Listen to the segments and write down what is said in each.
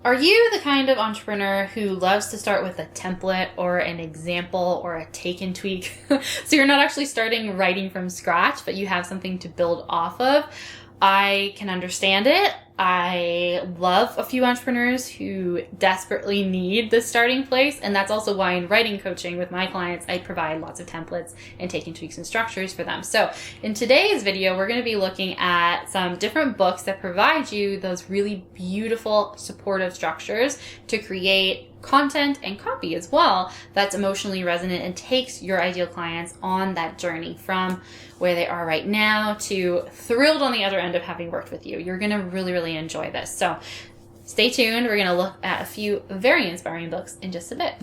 Are you the kind of entrepreneur who loves to start with a template or an example or a take and tweak? So you're not actually starting writing from scratch, but you have something to build off of. I can understand it. I love a few entrepreneurs who desperately need this starting place. And that's also why in writing coaching with my clients, I provide lots of templates and taking tweaks and structures for them. So in today's video, we're going to be looking at some different books that provide you those really beautiful supportive structures to create content and copy as well that's emotionally resonant and takes your ideal clients on that journey from where they are right now to thrilled on the other end of having worked with you. You're going to really enjoy this. So stay tuned. We're going to look at a few very inspiring books in just a bit.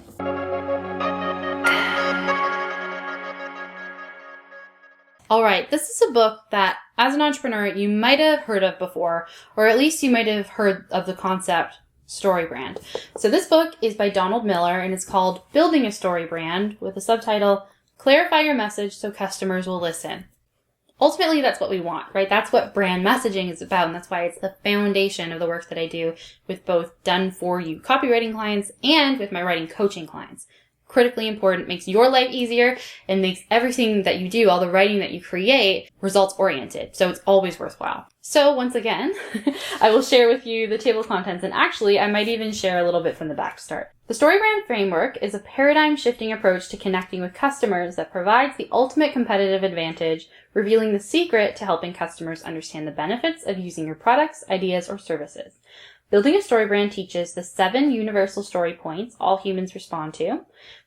All right, this is a book that as an entrepreneur you might have heard of before, or at least you might have heard of the concept story brand. So this book is by Donald Miller and it's called Building a Story Brand with the subtitle, Clarify Your Message So Customers Will Listen. Ultimately, that's what we want, right? That's what brand messaging is about, and that's why it's the foundation of the work that I do with both done-for-you copywriting clients and with my writing coaching clients. Critically important, makes your life easier, and makes everything that you do, all the writing that you create, results-oriented. So it's always worthwhile. So once again, I will share with you the table of contents, and actually, I might even share a little bit from the back to start. The Story Brand Framework is a paradigm-shifting approach to connecting with customers that provides the ultimate competitive advantage, revealing the secret to helping customers understand the benefits of using your products, ideas, or services. Building a Story Brand teaches the 7 universal story points all humans respond to,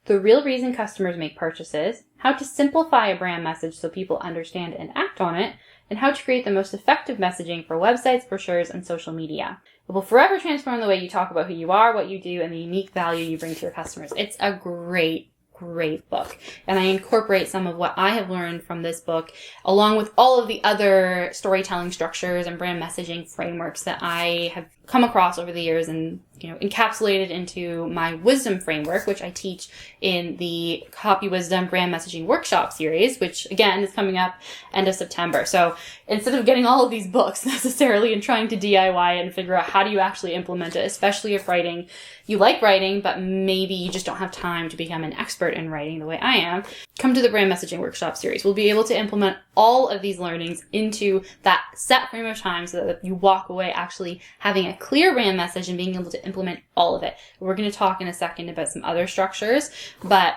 the real reason customers make purchases, how to simplify a brand message so people understand and act on it, and how to create the most effective messaging for websites, brochures, and social media. It will forever transform the way you talk about who you are, what you do, and the unique value you bring to your customers. It's a great book. And I incorporate some of what I have learned from this book, along with all of the other storytelling structures and brand messaging frameworks that I have come across over the years and, encapsulated into my wisdom framework, which I teach in the Copy Wisdom Brand Messaging Workshop series, which again is coming up end of September. So instead of getting all of these books necessarily and trying to DIY it and figure out how do you actually implement it, especially if you like writing, but maybe you just don't have time to become an expert in writing the way I am, come to the Brand Messaging Workshop series. We'll be able to implement all of these learnings into that set frame of time so that you walk away actually having a clear brand message and being able to implement all of it. We're going to talk in a second about some other structures, but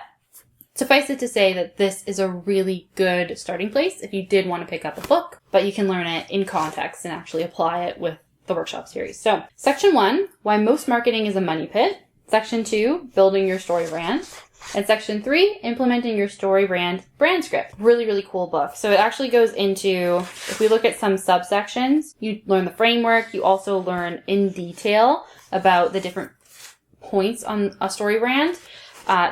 suffice it to say that this is a really good starting place if you did want to pick up a book, but you can learn it in context and actually apply it with the workshop series. So, Section 1, Why Most Marketing is a Money Pit. Section 2, Building Your Story Brand. And Section 3, Implementing Your Story Brand Script. Really cool book. So it actually goes into, if we look at some subsections, you learn the framework. You also learn in detail about the different points on a story brand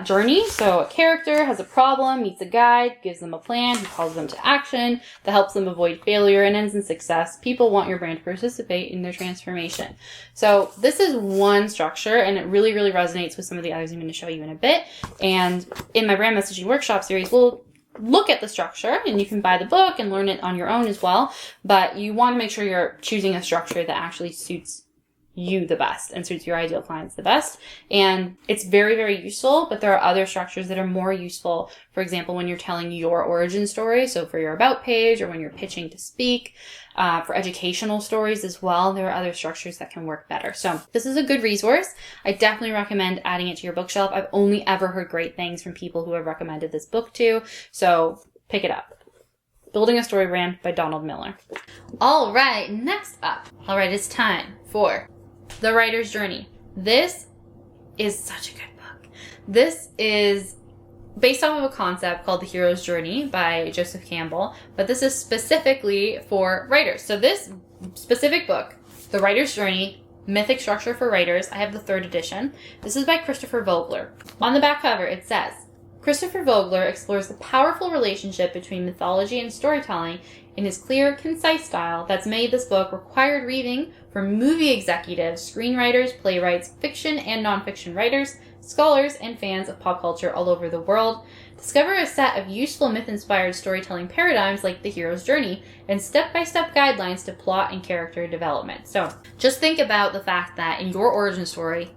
journey. So a character has a problem, meets a guide, gives them a plan, who calls them to action, that helps them avoid failure and ends in success. People want your brand to participate in their transformation. So this is one structure, and it really resonates with some of the others I'm going to show you in a bit. And in my brand messaging workshop series, we'll look at the structure, and you can buy the book and learn it on your own as well. But you want to make sure you're choosing a structure that actually suits you the best and suits your ideal clients the best. And it's very useful, but there are other structures that are more useful. For example, when you're telling your origin story, so for your about page or when you're pitching to speak, for educational stories as well, there are other structures that can work better. So this is a good resource. I definitely recommend adding it to your bookshelf. I've only ever heard great things from people who have recommended this book to, so pick it up. Building a Story Brand by Donald Miller. All right, next up. All right, it's time for The Writer's Journey. This is such a good book. This is based off of a concept called The Hero's Journey by Joseph Campbell, but this is specifically for writers. So this specific book, The Writer's Journey, Mythic Structure for Writers, I have the 3rd edition. This is by Christopher Vogler. On the back cover, it says, Christopher Vogler explores the powerful relationship between mythology and storytelling in his clear, concise style that's made this book required reading for movie executives, screenwriters, playwrights, fiction and nonfiction writers, scholars, and fans of pop culture all over the world. Discover a set of useful myth-inspired storytelling paradigms like the hero's journey and step-by-step guidelines to plot and character development. So just think about the fact that in your origin story,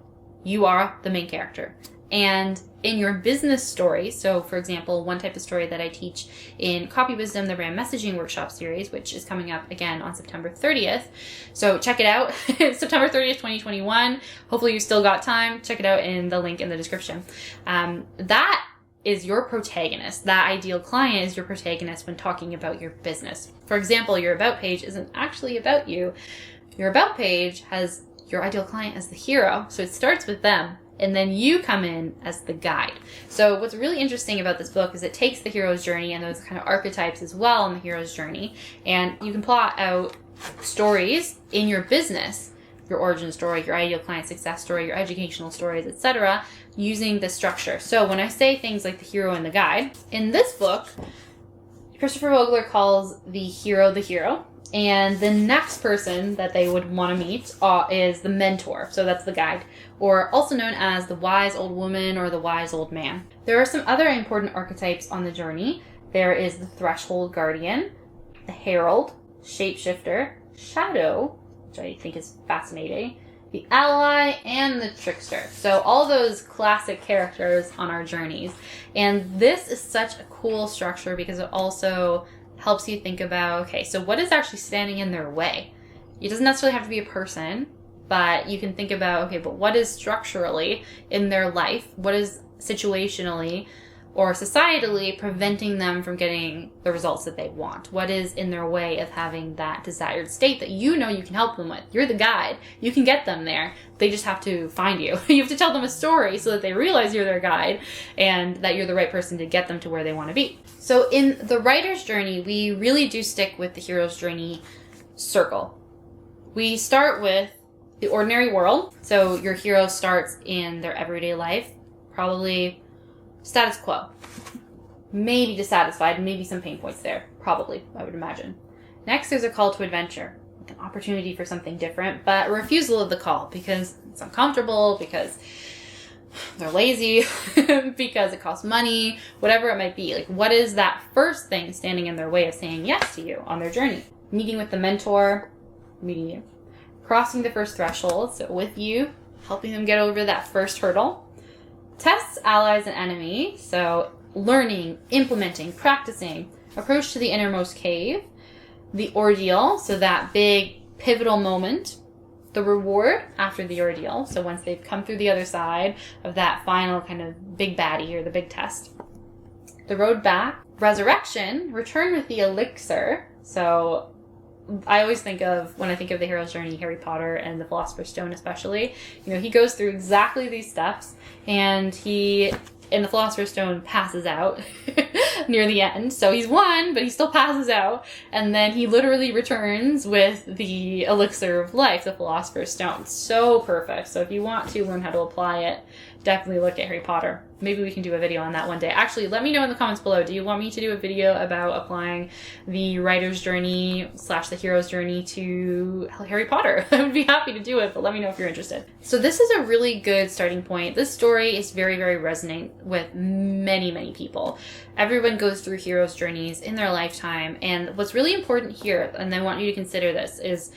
you are the main character. And in your business story, so for example, one type of story that I teach in Copy Wisdom, the Brand Messaging Workshop series, which is coming up again on September 30th. So check it out. September 30th, 2021. Hopefully you still got time. Check it out in the link in the description. That is your protagonist. That ideal client is your protagonist when talking about your business. For example, your about page isn't actually about you. Your about page has your ideal client as the hero. So it starts with them. And then you come in as the guide. So what's really interesting about this book is it takes the hero's journey and those kind of archetypes as well in the hero's journey. And you can plot out stories in your business, your origin story, your ideal client success story, your educational stories, etc., using this structure. So when I say things like the hero and the guide, in this book, Christopher Vogler calls the hero, and the next person that they would want to meet is the mentor. So that's the guide, or also known as the wise old woman or the wise old man. There are some other important archetypes on the journey. There is the threshold guardian, the herald, shapeshifter, shadow, which I think is fascinating, the ally, and the trickster. So all those classic characters on our journeys. And this is such a cool structure because it also helps you think about, okay, so what is actually standing in their way? It doesn't necessarily have to be a person, but you can think about, okay, but what is structurally in their life? What is situationally or societally preventing them from getting the results that they want? What is in their way of having that desired state that you know you can help them with? You're the guide. You can get them there. They just have to find you. You have to tell them a story so that they realize you're their guide and that you're the right person to get them to where they want to be. So in the writer's journey, we really do stick with the hero's journey circle. We start with the ordinary world. So your hero starts in their everyday life, probably status quo. Maybe dissatisfied, maybe some pain points there. Probably, I would imagine. Next, there's a call to adventure, like an opportunity for something different, but a refusal of the call because it's uncomfortable, because they're lazy, because it costs money, whatever it might be. Like, what is that first thing standing in their way of saying yes to you on their journey? Meeting with the mentor, meeting you. Crossing the first threshold, so with you, helping them get over that first hurdle. Tests, allies, and enemy, so learning, implementing, practicing. Approach to the innermost cave. The ordeal, so that big pivotal moment. The reward after the ordeal, so once they've come through the other side of that final kind of big baddie or the big test. The road back. Resurrection, return with the elixir, so I always think of, when I think of the hero's journey, Harry Potter and the Philosopher's Stone especially, you know, he goes through exactly these steps and he, in the Philosopher's Stone, passes out near the end. So he's won, but he still passes out. And then he literally returns with the elixir of life, the Philosopher's Stone. So perfect. So if you want to learn how to apply it, definitely look at Harry Potter. Maybe we can do a video on that one day. Actually, let me know in the comments below. Do you want me to do a video about applying the writer's journey / the hero's journey to Harry Potter? I would be happy to do it, but let me know if you're interested. So this is a really good starting point. This story is very, very resonant with many, many people. Everyone goes through hero's journeys in their lifetime. And what's really important here, and I want you to consider this is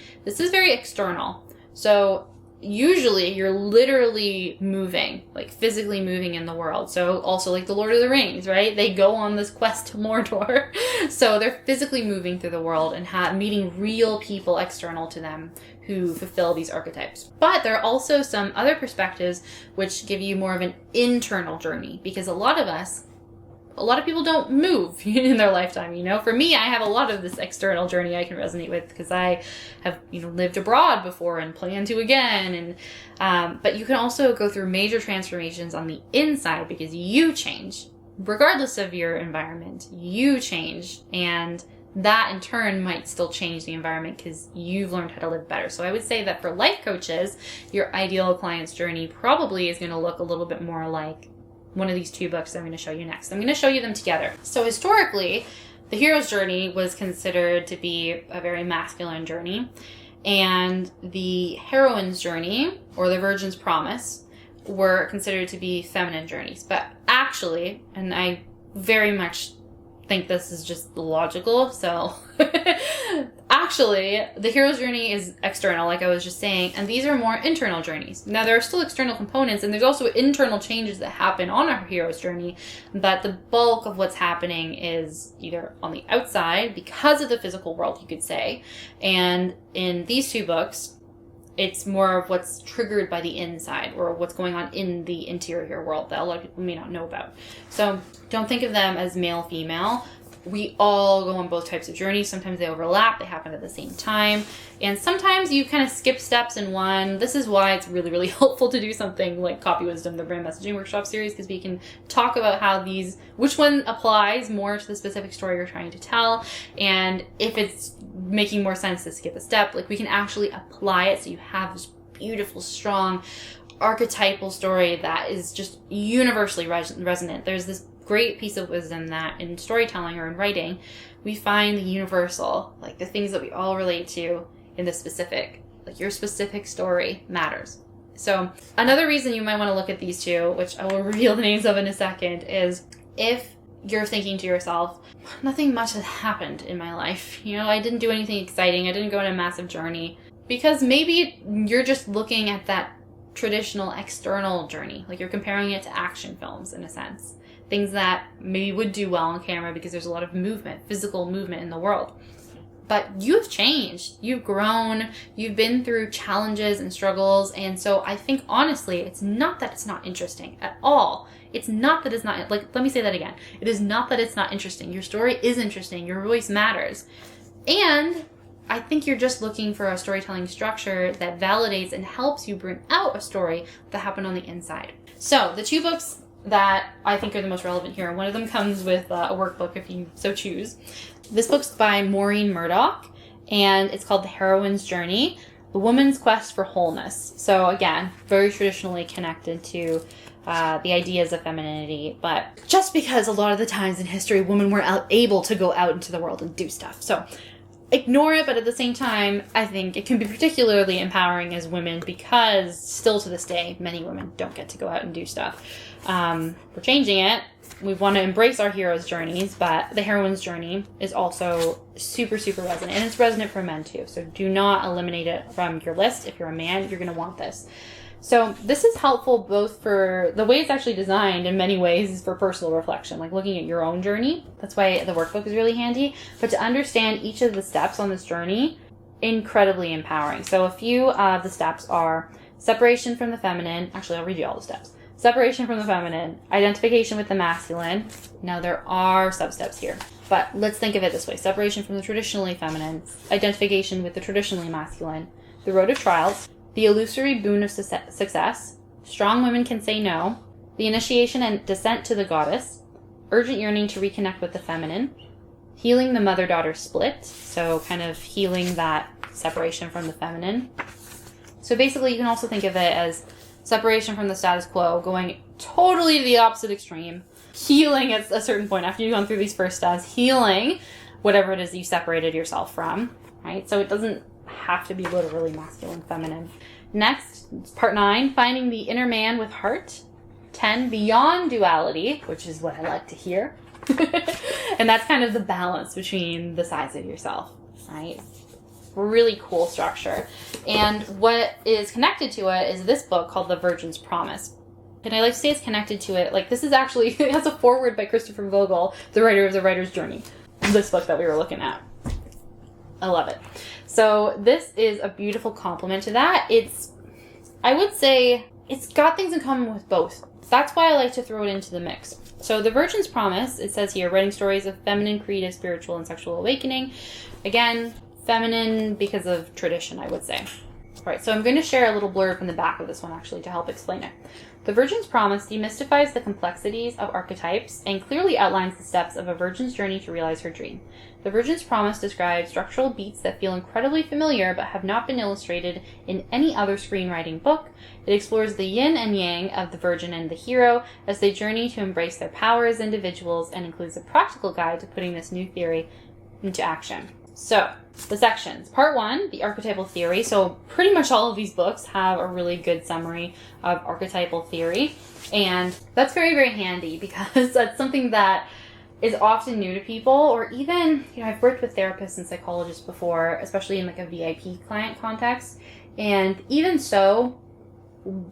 very external. So usually you're literally moving, like physically moving in the world. So also like the Lord of the Rings, right? They go on this quest to Mordor. So they're physically moving through the world and meeting real people external to them who fulfill these archetypes. But there are also some other perspectives which give you more of an internal journey, because a lot of people don't move in their lifetime, you know. For me, I have a lot of this external journey I can resonate with because I have, lived abroad before and plan to again. And but you can also go through major transformations on the inside because you change. Regardless of your environment, you change. And that in turn might still change the environment because you've learned how to live better. So I would say that for life coaches, your ideal client's journey probably is going to look a little bit more like one of these two books I'm going to show you next. I'm going to show you them together. So historically, the hero's journey was considered to be a very masculine journey, and the heroine's journey, or the virgin's promise, were considered to be feminine journeys. But actually, and I very much think this is just logical, so actually the hero's journey is external, like I was just saying, and these are more internal journeys. Now there are still external components, and there's also internal changes that happen on our hero's journey, but the bulk of what's happening is either on the outside because of the physical world, you could say, and in these two books it's more of what's triggered by the inside, or what's going on in the interior world that a lot of people may not know about. So don't think of them as male, female. We all go on both types of journeys. Sometimes they overlap, they happen at the same time. And sometimes you kind of skip steps in one. This is why it's really, really helpful to do something like Copy Wisdom, the brand messaging workshop series, because we can talk about how which one applies more to the specific story you're trying to tell. And if it's making more sense to skip a step, like we can actually apply it so you have this beautiful, strong, archetypal story that is just universally resonant. There's this great piece of wisdom that in storytelling or in writing, we find the universal, like the things that we all relate to in the specific, like your specific story matters. So another reason you might want to look at these two, which I will reveal the names of in a second, is if you're thinking to yourself, nothing much has happened in my life. You know, I didn't do anything exciting. I didn't go on a massive journey. Because maybe you're just looking at that traditional external journey, like you're comparing it to action films in a sense. Things that maybe would do well on camera because there's a lot of movement, physical movement in the world. But you've changed, you've grown, you've been through challenges and struggles. And so I think honestly, it's not that it's not interesting at all. It's not that it's not, like, let me say that again. It is not that it's not interesting. Your story is interesting. Your voice matters. And I think you're just looking for a storytelling structure that validates and helps you bring out a story that happened on the inside. So the two books that I think are the most relevant here, one of them comes with a workbook if you so choose. This book's by Maureen Murdoch, and it's called The Heroine's Journey, The Woman's Quest for Wholeness. So again, very traditionally connected to the ideas of femininity, but just because a lot of the times in history, women were able to go out into the world and do stuff. So ignore it, but at the same time, I think it can be particularly empowering as women because still to this day, many women don't get to go out and do stuff. We're changing it. We want to embrace our heroes' journeys, but the heroine's journey is also super, super resonant. And it's resonant for men too. So do not eliminate it from your list. If you're a man, you're going to want this. So this is helpful both for the way it's actually designed in many ways is for personal reflection, like looking at your own journey. That's why the workbook is really handy. But to understand each of the steps on this journey, incredibly empowering. So a few of the steps are separation from the feminine. Actually, I'll read you all the steps. Separation from the feminine, identification with the masculine. Now there are sub-steps here, but let's think of it this way. Separation from the traditionally feminine, identification with the traditionally masculine, the road of trials, the illusory boon of success, strong women can say no, the initiation and descent to the goddess, urgent yearning to reconnect with the feminine, healing the mother-daughter split, so kind of healing that separation from the feminine. So basically you can also think of it as separation from the status quo, going totally to the opposite extreme, healing at a certain point after you've gone through these first steps, healing whatever it is that you separated yourself from, right? So it doesn't have to be literally masculine, feminine. Next, part 9, finding the inner man with heart. 10, beyond duality, which is what I like to hear. And that's kind of the balance between the sides of yourself, right? Really cool structure. And what is connected to it is this book called The Virgin's Promise. And I like to say it's connected to it. Like this is actually, it has a foreword by Christopher Vogel, the writer of The Writer's Journey. This book that we were looking at. I love it. So this is a beautiful complement to that. I would say it's got things in common with both. That's why I like to throw it into the mix. So The Virgin's Promise, it says here, writing stories of feminine, creative, spiritual, and sexual awakening. Again, feminine because of tradition, I would say. All right, so I'm going to share a little blurb from the back of this one, actually, to help explain it. The Virgin's Promise demystifies the complexities of archetypes and clearly outlines the steps of a virgin's journey to realize her dream. The Virgin's Promise describes structural beats that feel incredibly familiar but have not been illustrated in any other screenwriting book. It explores the yin and yang of the virgin and the hero as they journey to embrace their power as individuals and includes a practical guide to putting this new theory into action. So the sections. Part 1, the archetypal theory. So pretty much all of these books have a really good summary of archetypal theory. And that's very, very handy because that's something that is often new to people, or even, I've worked with therapists and psychologists before, especially in like a VIP client context. And even so,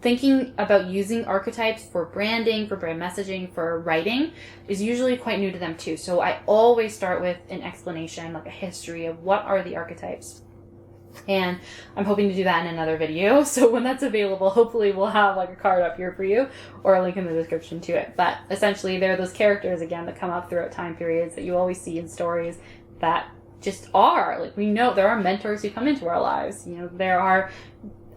thinking about using archetypes for branding, for brand messaging, for writing is usually quite new to them too. So I always start with an explanation, like a history of what are the archetypes. And I'm hoping to do that in another video. So when that's available, hopefully we'll have like a card up here for you or a link in the description to it. But essentially they're those characters again that come up throughout time periods that you always see in stories that just are. Like, we know there are mentors who come into our lives. There are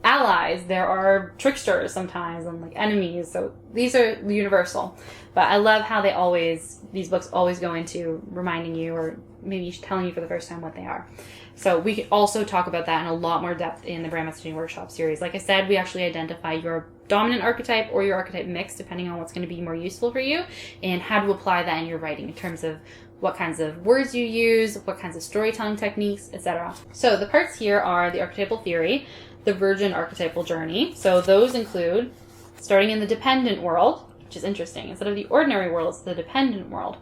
allies, there are tricksters sometimes, and like enemies. So these are universal. But I love how these books always go into reminding you, or maybe telling you for the first time, what they are. So we can also talk about that in a lot more depth in the Brand Messaging Workshop series. Like I said, we actually identify your dominant archetype or your archetype mix, depending on what's going to be more useful for you, and how to apply that in your writing in terms of what kinds of words you use, what kinds of storytelling techniques, etc. So the parts here are the archetypal theory, the virgin archetypal journey. So those include starting in the dependent world, which is interesting. Instead of the ordinary world, it's the dependent world.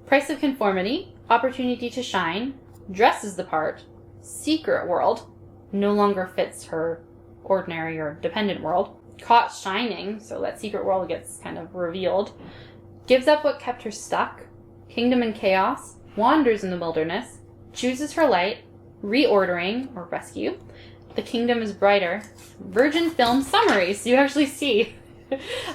Price of conformity, opportunity to shine, dresses the part, secret world, no longer fits her ordinary or dependent world, caught shining, so that secret world gets kind of revealed, gives up what kept her stuck, kingdom and chaos, wanders in the wilderness, chooses her light, reordering or rescue, the kingdom is brighter, virgin film summary, so you actually see.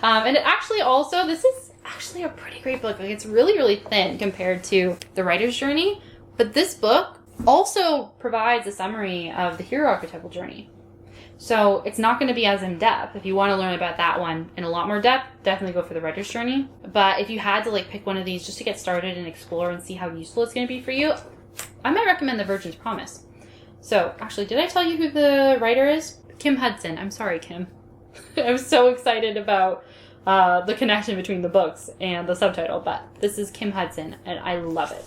And it actually also, this is actually a pretty great book. Like, it's really, really thin compared to The Writer's Journey, but this book also provides a summary of the hero archetypal journey. So it's not going to be as in-depth. If you want to learn about that one in a lot more depth, definitely go for The Writer's Journey. But if you had to like pick one of these just to get started and explore and see how useful it's going to be for you, I might recommend The Virgin's Promise. So actually, did I tell you who the writer is? Kim Hudson. I'm sorry, Kim. I'm so excited about the connection between the books and the subtitle, but this is Kim Hudson, and I love it.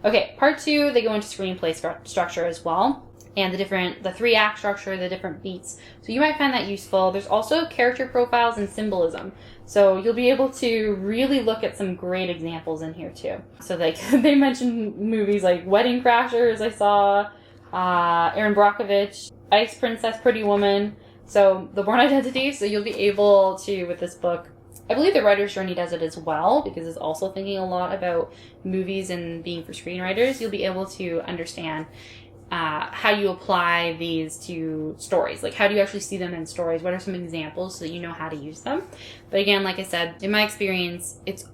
Okay, part 2, they go into screenplay structure as well, and the 3-act structure, the different beats. So you might find that useful. There's also character profiles and symbolism. So you'll be able to really look at some great examples in here too. So like they mentioned movies like Wedding Crashers, I saw, Erin Brockovich, Ice Princess, Pretty Woman. So the Born Identity, so you'll be able to, with this book, I believe The Writer's Journey does it as well, because it's also thinking a lot about movies and being for screenwriters. You'll be able to understand how you apply these to stories. Like, how do you actually see them in stories? What are some examples so that you know how to use them? But again, like I said, in my experience, it's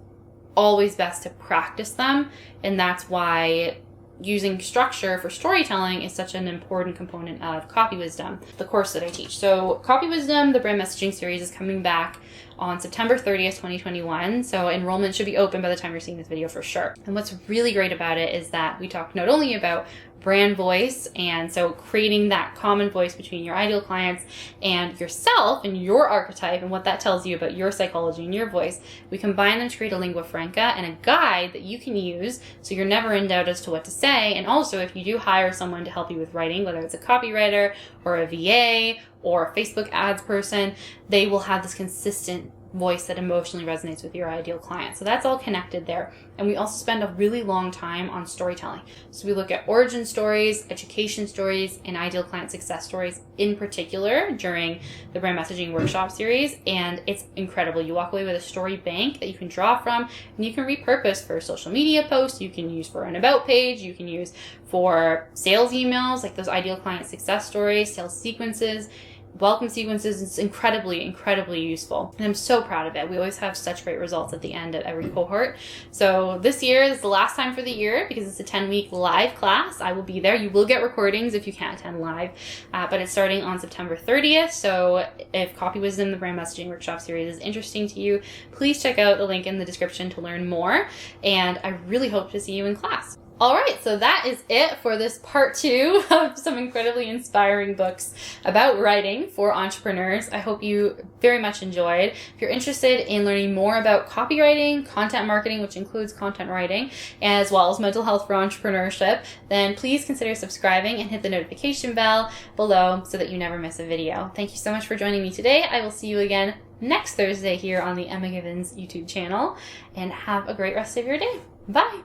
always best to practice them, and that's why using structure for storytelling is such an important component of Copy Wisdom, the course that I teach. So Copy Wisdom, the brand messaging series, is coming back on September 30th, 2021. So enrollment should be open by the time you're seeing this video for sure. And what's really great about it is that we talk not only about brand voice, and so creating that common voice between your ideal clients and yourself and your archetype and what that tells you about your psychology and your voice. We combine them to create a lingua franca and a guide that you can use so you're never in doubt as to what to say. And also, if you do hire someone to help you with writing, whether it's a copywriter or a VA or a Facebook ads person, they will have this consistent voice that emotionally resonates with your ideal client. So that's all connected there. And we also spend a really long time on storytelling. So we look at origin stories, education stories, and ideal client success stories in particular during the brand messaging workshop series. And it's incredible. You walk away with a story bank that you can draw from, and you can repurpose for social media posts. You can use for an about page. You can use for sales emails, like those ideal client success stories, sales sequences, welcome sequences. It's incredibly, incredibly useful. And I'm so proud of it. We always have such great results at the end of every cohort. So this year is the last time for the year because it's a 10-week live class. I will be there. You will get recordings if you can't attend live, but it's starting on September 30th. So if Copy Wisdom, the brand messaging workshop series, is interesting to you, please check out the link in the description to learn more. And I really hope to see you in class. All right, so that is it for this part 2 of some incredibly inspiring books about writing for entrepreneurs. I hope you very much enjoyed. If you're interested in learning more about copywriting, content marketing, which includes content writing, as well as mental health for entrepreneurship, then please consider subscribing and hit the notification bell below so that you never miss a video. Thank you so much for joining me today. I will see you again next Thursday here on the Emma Givens YouTube channel, and have a great rest of your day. Bye!